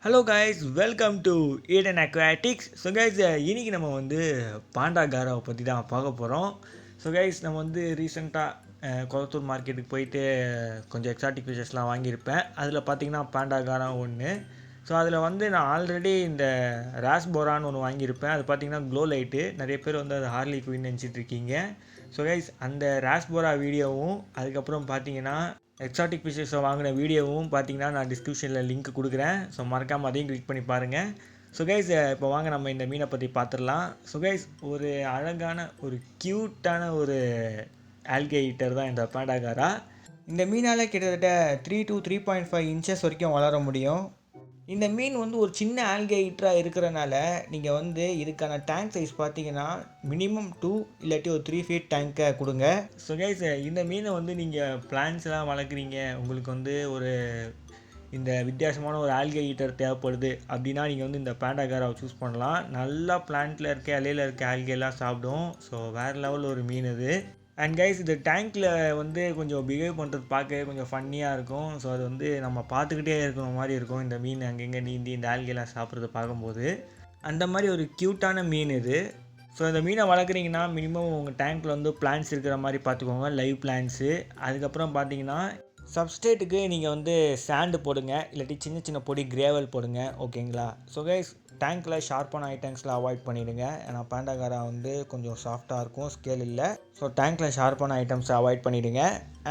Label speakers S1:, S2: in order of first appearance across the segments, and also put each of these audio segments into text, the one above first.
S1: Hello guys, welcome to Eden aquatics. So guys, இன்றைக்கி நம்ம வந்து பாண்டா காராவை பற்றி தான் பார்க்க போகிறோம். ஸோ கைஸ், நம்ம வந்து ரீசெண்டாக கொளத்தூர் மார்க்கெட்டுக்கு போயிட்டு கொஞ்சம் எக்ஸாட்டிக் ஃபிஷஸ்லாம் வாங்கியிருப்பேன். அதில் பார்த்தீங்கன்னா பாண்டா காரா ஒன்று. ஸோ அதில் வந்து நான் ஆல்ரெடி இந்த ராஸ்போரான்னு ஒன்று வாங்கியிருப்பேன். அது பார்த்தீங்கன்னா க்ளோ லைட்டு. நிறைய பேர் வந்து அது ஹார்லி குயின் நினச்சிட்டு இருக்கீங்க. ஸோ கைஸ், அந்த ராஸ்போரா வீடியோவும் அதுக்கப்புறம் பார்த்தீங்கன்னா எக்ஸாட்டிக் ஃபிஷஸை வாங்கின வீடியோவும் பார்த்தீங்கன்னா நான் டிஸ்கிரிப்ஷனில் லிங்க் கொடுக்குறேன். ஸோ மறக்காமல் அதையும் கிளிக் பண்ணி பாருங்கள். ஸோ கைஸ், இப்போ வாங்க நம்ம இந்த மீனை பற்றி பார்த்துடலாம். ஸோ கைஸ், ஒரு அழகான ஒரு க்யூட்டான ஒரு ஆல்கே ஈட்டர் தான் இந்த பாண்டாகாரா. இந்த மீனால் கிட்டத்தட்ட 3 to 3.5 இன்ச்சஸ் வரைக்கும் வளர முடியும். இந்த மீன் வந்து ஒரு சின்ன ஆல்கே ஈட்டராக இருக்கிறனால நீங்கள் வந்து இதுக்கான டேங்க் சைஸ் பார்த்தீங்கன்னா மினிமம் 2 இல்லாட்டி ஒரு 3 ஃபீட் டேங்க்கை கொடுங்க. ஸோ கைஸ், இந்த மீனை வந்து நீங்கள் பிளான்ஸ்லாம் வளர்க்குறீங்க, உங்களுக்கு வந்து ஒரு இந்த வித்தியாசமான ஒரு ஆல்கே ஈட்டர் தேவைப்படுது அப்படின்னா நீங்கள் வந்து இந்த பாண்டாகாராவை சூஸ் பண்ணலாம். நல்லா பிளான்ட்டில் இருக்க இலையில் இருக்க ஆல்கேலாம் சாப்பிடும். ஸோ வேறு லெவலில் ஒரு மீன் இது. அண்ட் கைஸ், இது டேங்க்கில் வந்து கொஞ்சம் பிஹேவ் பண்ணுறது பார்க்க கொஞ்சம் ஃபன்னியாக இருக்கும். ஸோ அது வந்து நம்ம பார்த்துக்கிட்டே இருக்கிற மாதிரி இருக்கும். இந்த மீன் அங்கங்கே நீந்தி இந்த ஆல்கேலாம் சாப்பிட்றத பார்க்கும்போது அந்த மாதிரி ஒரு க்யூட்டான மீன் இது. ஸோ இந்த மீனை வளர்க்குறீங்கன்னா மினிமம் உங்கள் டேங்க்கில் வந்து பிளான்ஸ் இருக்கிற மாதிரி பார்த்துக்கோங்க, லைவ் பிளான்ஸு. அதுக்கப்புறம் பார்த்தீங்கன்னா சப்ஸ்டேட்டுக்கு நீங்கள் வந்து சாண்டு போடுங்க, இல்லாட்டி சின்ன சின்ன பொடி கிரேவல் போடுங்க, ஓகேங்களா. ஸோ கைஸ், டேங்க்கில் ஷார்ப்பான ஐட்டம்ஸ்லாம் அவாய்ட் பண்ணிவிடுங்க. ஏன்னா பாண்டாகாரா வந்து கொஞ்சம் சாஃப்டாக இருக்கும், ஸ்கேல் இல்லை. ஸோ டேங்க்கில் ஷார்ப்பான ஐட்டம்ஸை அவாய்ட் பண்ணிவிடுங்க.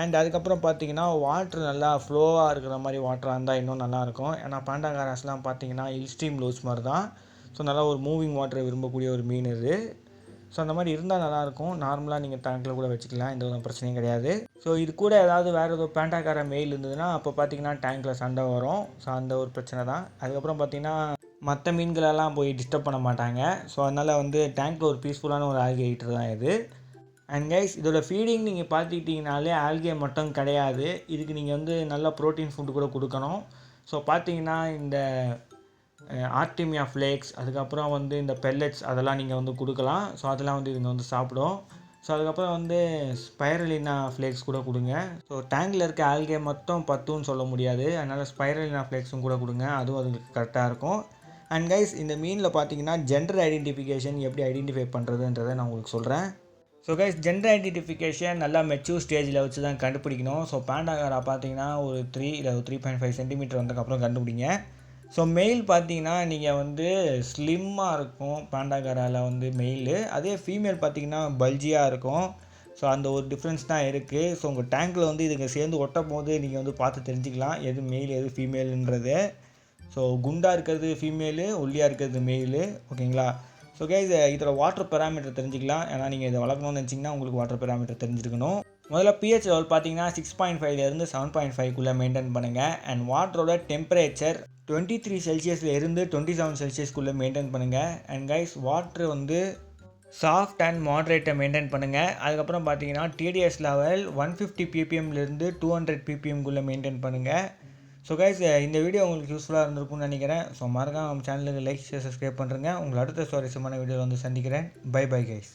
S1: அண்ட் அதுக்கப்புறம் பார்த்தீங்கன்னா வாட்ரு நல்லா ஃப்ளோவாக இருக்கிற மாதிரி வாட்டராக இருந்தால் இன்னும் நல்லாயிருக்கும். ஏன்னா பாண்டாகாராஸ்லாம் பார்த்தீங்கன்னா ஹில் ஸ்ட்ரீம் லோஸ் மாதிரி தான். ஸோ நல்லா ஒரு மூவிங் வாட்டரை விரும்பக்கூடிய ஒரு மீன் இது. ஸோ அந்த மாதிரி இருந்தால் நல்லாயிருக்கும். நார்மலாக நீங்கள் டேங்க்கில் கூட வச்சுக்கலாம், எந்த ஒரு பிரச்சனையும் கிடையாது. ஸோ இது கூட ஏதாவது வேறு ஏதோ பாண்டாகாரா மெயில் இருந்ததுன்னா அப்போ பார்த்தீங்கன்னா டேங்க்கில் சண்டை வரும். ஸோ அந்த ஒரு பிரச்சனை தான். அதுக்கப்புறம் பார்த்தீங்கன்னா மற்ற மீன்களெல்லாம் போய் டிஸ்டர்ப் பண்ண மாட்டாங்க. ஸோ அதனால் வந்து டேங்க்கில் ஒரு பீஸ்ஃபுல்லான ஒரு ஆல்கே ஈட்டர் தான் இது. அண்ட் கைஸ், இதோட ஃபீடிங் நீங்கள் பார்த்துக்கிட்டிங்கனாலே ஆல்கே மட்டும் கிடையாது, இதுக்கு நீங்கள் வந்து நல்ல ப்ரோட்டீன் ஃபுட்டு கூட கொடுக்கணும். ஸோ பார்த்தீங்கன்னா இந்த ஆர்டிமியா ஃப்ளேக்ஸ், அதுக்கப்புறம் வந்து இந்த பெல்லட்ஸ் அதெல்லாம் நீங்கள் வந்து கொடுக்கலாம். ஸோ அதெல்லாம் வந்து இதுங்க வந்து சாப்பிடும். ஸோ அதுக்கப்புறம் வந்து ஸ்பைரலினா ஃப்ளேக்ஸ் கூட கொடுங்க. ஸோ டேங்கில் இருக்க ஆல்கே மட்டும் பத்துன்னு சொல்ல முடியாது, அதனால் ஸ்பைரலினா ஃப்ளேக்ஸும் கூட கொடுங்க, அதுவும் அதுக்கு கரெக்டாக இருக்கும். அண்ட் கைஸ், இந்த மீனில் பார்த்தீங்கன்னா ஜெண்டர் ஐடென்டிஃபிகேஷன் எப்படி ஐடென்டிஃபை பண்ணுறதுன்றதை நான் உங்களுக்கு சொல்கிறேன். ஸோ கைஸ், ஜெண்டர் ஐடென்டிஃபிகேஷன் நல்லா மெச்சூர் ஸ்டேஜில் வச்சு தான் கண்டுபிடிக்கணும். ஸோ பாண்டாகாரா பார்த்தீங்கன்னா ஒரு 3 இல்லை 3.5 சென்டிமீட்டர் வந்ததுக்கப்புறம் கண்டுபிடிங்க. ஸோ மெயில் பார்த்தீங்கன்னா நீங்கள் வந்து ஸ்லிம்மாக இருக்கும் பாண்டாகாராவில் வந்து மெயிலு, அதே ஃபீமேல் பார்த்தீங்கன்னா பல்ஜியாக இருக்கும். ஸோ அந்த ஒரு டிஃப்ரென்ஸ் தான் இருக்குது. ஸோ உங்கள் டேங்க்கில் வந்து இதுங்க சேர்ந்து ஒட்டும் போது நீங்கள் வந்து பார்த்து தெரிஞ்சுக்கலாம் எது மெயில் எது ஃபீமேலுன்றது. ஸோ குண்டாக இருக்கிறது ஃபீமேலு, ஒல்லியாக இருக்கிறது மெயிலு, ஓகேங்களா. ஸோ கைஸ், இதோட வாட்டர் பேராமீட்டர் தெரிஞ்சுக்கலாம். ஏன்னா நீங்கள் இதை வளர்க்கணும்னு நினச்சிங்கன்னா உங்களுக்கு வாட்டர் பேராமீட்டர் தெரிஞ்சிருக்கணும். முதல்ல பிஹெச் லெவல் பார்த்தீங்கன்னா 6.5 7.5 மெயின்டைன் பண்ணுங்கள். அண்ட் வாட்டரோட டெம்பரேச்சர் 23 செல்சியஸில் இருந்து 27 செல்சியஸ்க்குள்ளே மெயின்டைன் பண்ணுங்கள். அண்ட் கைஸ், வாட்ரு வந்து சாஃப்ட் அண்ட் மாட்ரேட்டை மெயின்டைன் பண்ணுங்கள். அதுக்கப்புறம் பார்த்தீங்கன்னா டிடிஎஸ் லெவல் 150 ppmலேருந்து 200 ppmக்குள்ளே மெயின்டைன் பண்ணுங்கள். ஸோ கைஸ், இந்த வீடியோ உங்களுக்கு யூஸ்ஃபுல்லாக இருந்திருக்கும்னு நினைக்கிறேன். ஸோ மறக்காம நம்ம சேனலுக்கு லைக், ஷேர், சப்ஸ்கிரைப் பண்ணுறேங்க. உங்களை அடுத்த சுவாரஸ்யமான வீடியோவில் வந்து சந்திக்கிறேன். Bye bye guys.